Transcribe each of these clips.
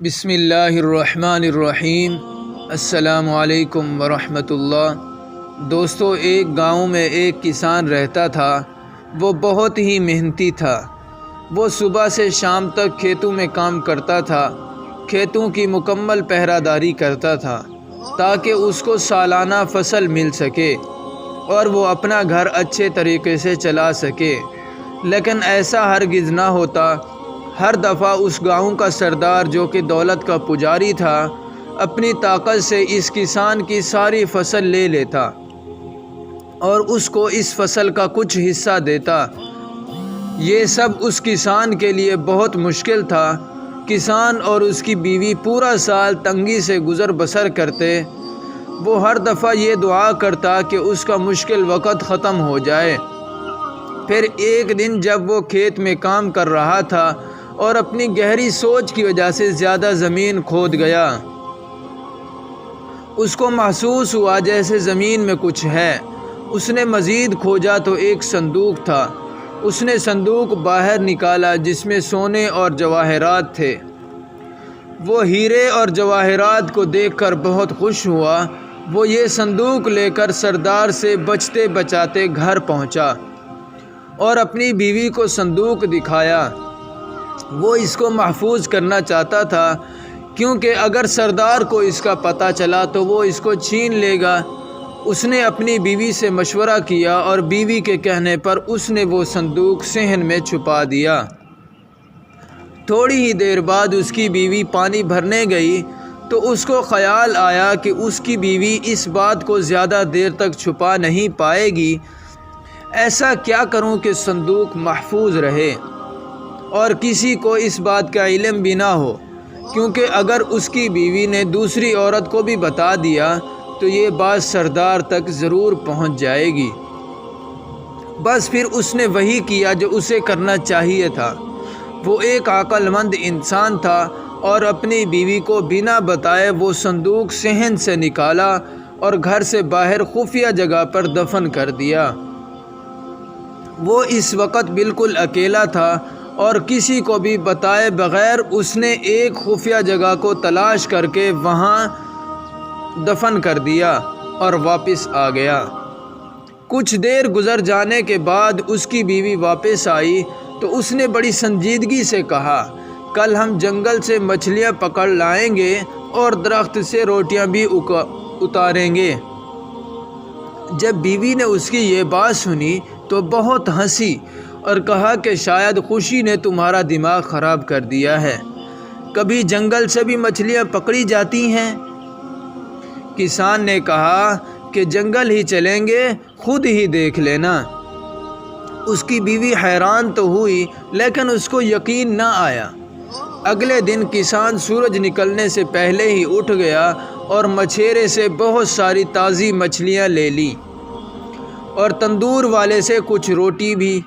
بسم اللہ الرحمن الرحیم۔ السلام علیکم ورحمۃ اللہ۔ دوستو، ایک گاؤں میں ایک کسان رہتا تھا۔ وہ بہت ہی محنتی تھا۔ وہ صبح سے شام تک کھیتوں میں کام کرتا تھا، کھیتوں کی مکمل پہرہ داری کرتا تھا تاکہ اس کو سالانہ فصل مل سکے اور وہ اپنا گھر اچھے طریقے سے چلا سکے۔ لیکن ایسا ہرگز نہ ہوتا۔ ہر دفعہ اس گاؤں کا سردار، جو کہ دولت کا پجاری تھا، اپنی طاقت سے اس کسان کی ساری فصل لے لیتا اور اس کو اس فصل کا کچھ حصہ دیتا۔ یہ سب اس کسان کے لیے بہت مشکل تھا۔ کسان اور اس کی بیوی پورا سال تنگی سے گزر بسر کرتے۔ وہ ہر دفعہ یہ دعا کرتا کہ اس کا مشکل وقت ختم ہو جائے۔ پھر ایک دن جب وہ کھیت میں کام کر رہا تھا اور اپنی گہری سوچ کی وجہ سے زیادہ زمین کھود گیا، اس کو محسوس ہوا جیسے زمین میں کچھ ہے۔ اس نے مزید کھوجا تو ایک صندوق تھا۔ اس نے صندوق باہر نکالا جس میں سونے اور جواہرات تھے۔ وہ ہیرے اور جواہرات کو دیکھ کر بہت خوش ہوا۔ وہ یہ صندوق لے کر سردار سے بچتے بچاتے گھر پہنچا اور اپنی بیوی کو صندوق دکھایا۔ وہ اس کو محفوظ کرنا چاہتا تھا، کیونکہ اگر سردار کو اس کا پتہ چلا تو وہ اس کو چھین لے گا۔ اس نے اپنی بیوی سے مشورہ کیا اور بیوی کے کہنے پر اس نے وہ صندوق صحن میں چھپا دیا۔ تھوڑی ہی دیر بعد اس کی بیوی پانی بھرنے گئی تو اس کو خیال آیا کہ اس کی بیوی اس بات کو زیادہ دیر تک چھپا نہیں پائے گی۔ ایسا کیا کروں کہ صندوق محفوظ رہے اور کسی کو اس بات کا علم بھی نہ ہو، کیونکہ اگر اس کی بیوی نے دوسری عورت کو بھی بتا دیا تو یہ بات سردار تک ضرور پہنچ جائے گی۔ بس پھر اس نے وہی کیا جو اسے کرنا چاہیے تھا۔ وہ ایک عقل مند انسان تھا اور اپنی بیوی کو بنا بتائے وہ صندوق صحن سے نکالا اور گھر سے باہر خفیہ جگہ پر دفن کر دیا۔ وہ اس وقت بالکل اکیلا تھا اور کسی کو بھی بتائے بغیر اس نے ایک خفیہ جگہ کو تلاش کر کے وہاں دفن کر دیا اور واپس آ گیا۔ کچھ دیر گزر جانے کے بعد اس کی بیوی واپس آئی تو اس نے بڑی سنجیدگی سے کہا، کل ہم جنگل سے مچھلیاں پکڑ لائیں گے اور درخت سے روٹیاں بھی اتاریں گے۔ جب بیوی نے اس کی یہ بات سنی تو بہت ہنسی اور کہا کہ شاید خوشی نے تمہارا دماغ خراب کر دیا ہے۔ کبھی جنگل سے بھی مچھلیاں پکڑی جاتی ہیں؟ کسان نے کہا کہ جنگل ہی چلیں گے، خود ہی دیکھ لینا۔ اس کی بیوی حیران تو ہوئی لیکن اس کو یقین نہ آیا۔ اگلے دن کسان سورج نکلنے سے پہلے ہی اٹھ گیا اور مچھیرے سے بہت ساری تازی مچھلیاں لے لیں اور تندور والے سے کچھ روٹی بھی،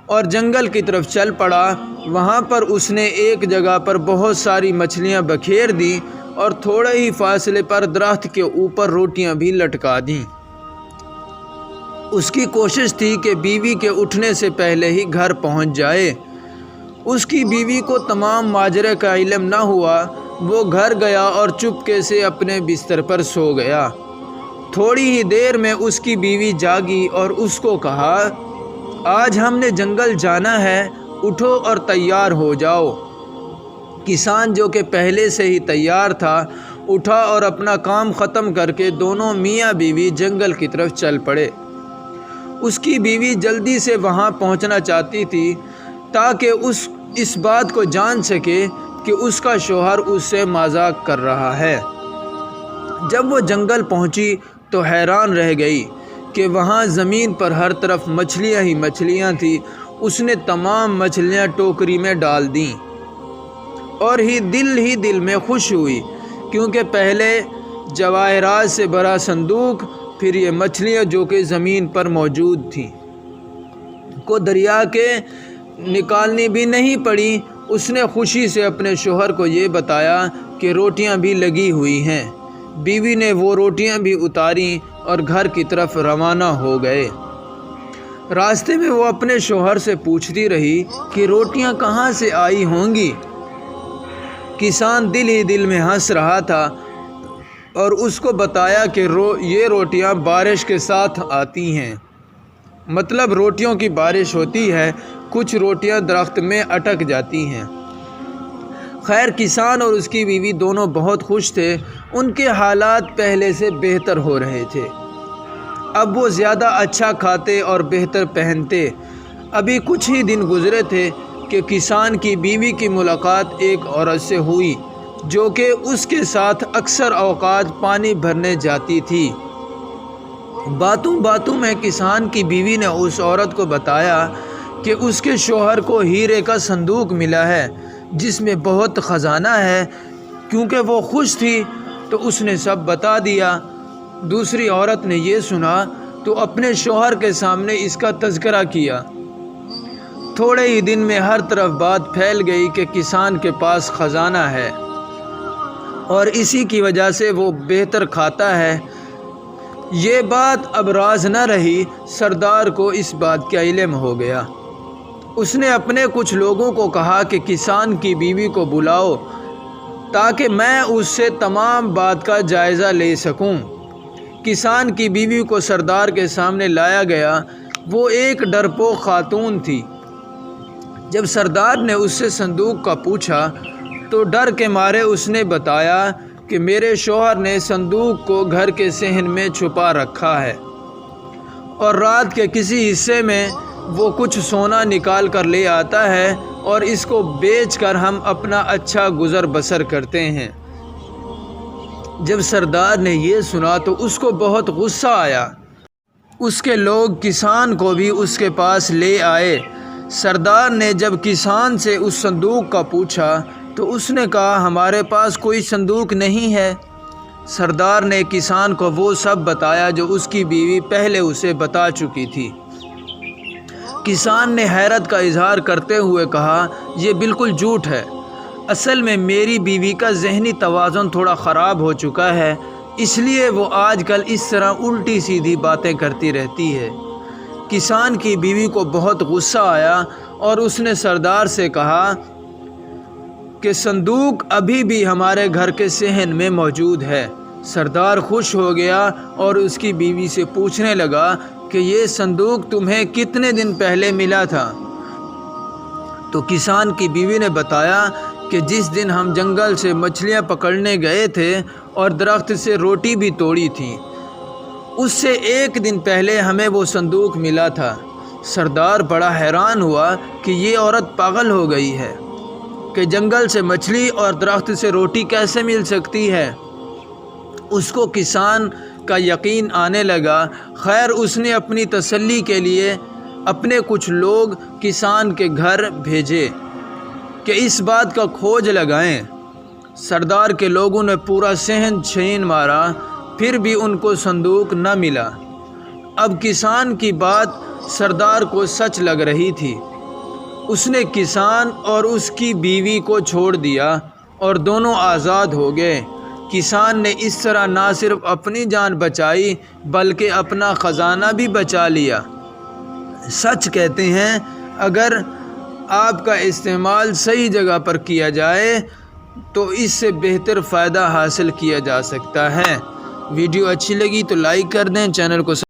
اور جنگل کی طرف چل پڑا۔ وہاں پر اس نے ایک جگہ پر بہت ساری مچھلیاں بکھیر دیں اور تھوڑے ہی فاصلے پر درخت کے اوپر روٹیاں بھی لٹکا دیں۔ اس کی کوشش تھی کہ بیوی کے اٹھنے سے پہلے ہی گھر پہنچ جائے۔ اس کی بیوی کو تمام ماجرے کا علم نہ ہوا۔ وہ گھر گیا اور چپکے سے اپنے بستر پر سو گیا۔ تھوڑی ہی دیر میں اس کی بیوی جاگی اور اس کو کہا، آج ہم نے جنگل جانا ہے، اٹھو اور تیار ہو جاؤ۔ کسان، جو کہ پہلے سے ہی تیار تھا، اٹھا اور اپنا کام ختم کر کے دونوں میاں بیوی جنگل کی طرف چل پڑے۔ اس کی بیوی جلدی سے وہاں پہنچنا چاہتی تھی تاکہ اس بات کو جان سکے کہ اس کا شوہر اس سے مذاق کر رہا ہے۔ جب وہ جنگل پہنچی تو حیران رہ گئی کہ وہاں زمین پر ہر طرف مچھلیاں ہی مچھلیاں تھیں۔ اس نے تمام مچھلیاں ٹوکری میں ڈال دیں اور ہی دل میں خوش ہوئی، کیونکہ پہلے جواہرات سے بھرا صندوق، پھر یہ مچھلیاں جو کہ زمین پر موجود تھیں، کو دریا کے نکالنی بھی نہیں پڑی۔ اس نے خوشی سے اپنے شوہر کو یہ بتایا کہ روٹیاں بھی لگی ہوئی ہیں۔ بیوی نے وہ روٹیاں بھی اتاریں اور گھر کی طرف روانہ ہو گئے۔ راستے میں وہ اپنے شوہر سے پوچھتی رہی کہ روٹیاں کہاں سے آئی ہوں گی۔ کسان دل ہی دل میں ہنس رہا تھا اور اس کو بتایا کہ یہ روٹیاں بارش کے ساتھ آتی ہیں، مطلب روٹیوں کی بارش ہوتی ہے، کچھ روٹیاں درخت میں اٹک جاتی ہیں۔ خیر کسان اور اس کی بیوی دونوں بہت خوش تھے، ان کے حالات پہلے سے بہتر ہو رہے تھے، اب وہ زیادہ اچھا کھاتے اور بہتر پہنتے۔ ابھی کچھ ہی دن گزرے تھے کہ کسان کی بیوی کی ملاقات ایک عورت سے ہوئی جو کہ اس کے ساتھ اکثر اوقات پانی بھرنے جاتی تھی۔ باتوں باتوں میں کسان کی بیوی نے اس عورت کو بتایا کہ اس کے شوہر کو ہیرے کا صندوق ملا ہے جس میں بہت خزانہ ہے۔ کیونکہ وہ خوش تھی تو اس نے سب بتا دیا۔ دوسری عورت نے یہ سنا تو اپنے شوہر کے سامنے اس کا تذکرہ کیا۔ تھوڑے ہی دن میں ہر طرف بات پھیل گئی کہ کسان کے پاس خزانہ ہے اور اسی کی وجہ سے وہ بہتر کھاتا ہے۔ یہ بات اب راز نہ رہی، سردار کو اس بات کا علم ہو گیا۔ اس نے اپنے کچھ لوگوں کو کہا کہ کسان کی بیوی کو بلاؤ تاکہ میں اس سے تمام بات کا جائزہ لے سکوں۔ کسان کی بیوی کو سردار کے سامنے لایا گیا۔ وہ ایک ڈرپوک خاتون تھی۔ جب سردار نے اس سے صندوق کا پوچھا تو ڈر کے مارے اس نے بتایا کہ میرے شوہر نے صندوق کو گھر کے صحن میں چھپا رکھا ہے اور رات کے کسی حصے میں وہ کچھ سونا نکال کر لے آتا ہے اور اس کو بیچ کر ہم اپنا اچھا گزر بسر کرتے ہیں۔ جب سردار نے یہ سنا تو اس کو بہت غصہ آیا۔ اس کے لوگ کسان کو بھی اس کے پاس لے آئے۔ سردار نے جب کسان سے اس صندوق کا پوچھا تو اس نے کہا ہمارے پاس کوئی صندوق نہیں ہے۔ سردار نے کسان کو وہ سب بتایا جو اس کی بیوی پہلے اسے بتا چکی تھی۔ کسان نے حیرت کا اظہار کرتے ہوئے کہا یہ بالکل جھوٹ ہے، اصل میں میری بیوی کا ذہنی توازن تھوڑا خراب ہو چکا ہے، اس لیے وہ آج کل اس طرح الٹی سیدھی باتیں کرتی رہتی ہے۔ کسان کی بیوی کو بہت غصہ آیا اور اس نے سردار سے کہا کہ صندوق ابھی بھی ہمارے گھر کے صحن میں موجود ہے۔ سردار خوش ہو گیا اور اس کی بیوی سے پوچھنے لگا کہ یہ صندوق تمہیں کتنے دن پہلے ملا تھا؟ تو کسان کی بیوی نے بتایا کہ جس دن ہم جنگل سے مچھلیاں پکڑنے گئے تھے اور درخت سے روٹی بھی توڑی تھی، اس سے ایک دن پہلے ہمیں وہ صندوق ملا تھا۔ سردار بڑا حیران ہوا کہ یہ عورت پاگل ہو گئی ہے کہ جنگل سے مچھلی اور درخت سے روٹی کیسے مل سکتی ہے۔ اس کو کسان کا یقین آنے لگا۔ خیر اس نے اپنی تسلی کے لیے اپنے کچھ لوگ کسان کے گھر بھیجے کہ اس بات کا کھوج لگائیں۔ سردار کے لوگوں نے پورا صحن چھین مارا، پھر بھی ان کو صندوق نہ ملا۔ اب کسان کی بات سردار کو سچ لگ رہی تھی۔ اس نے کسان اور اس کی بیوی کو چھوڑ دیا اور دونوں آزاد ہو گئے۔ کسان نے اس طرح نہ صرف اپنی جان بچائی بلکہ اپنا خزانہ بھی بچا لیا۔ سچ کہتے ہیں اگر آپ کا استعمال صحیح جگہ پر کیا جائے تو اس سے بہتر فائدہ حاصل کیا جا سکتا ہے۔ ویڈیو اچھی لگی تو لائک کر دیں، چینل کو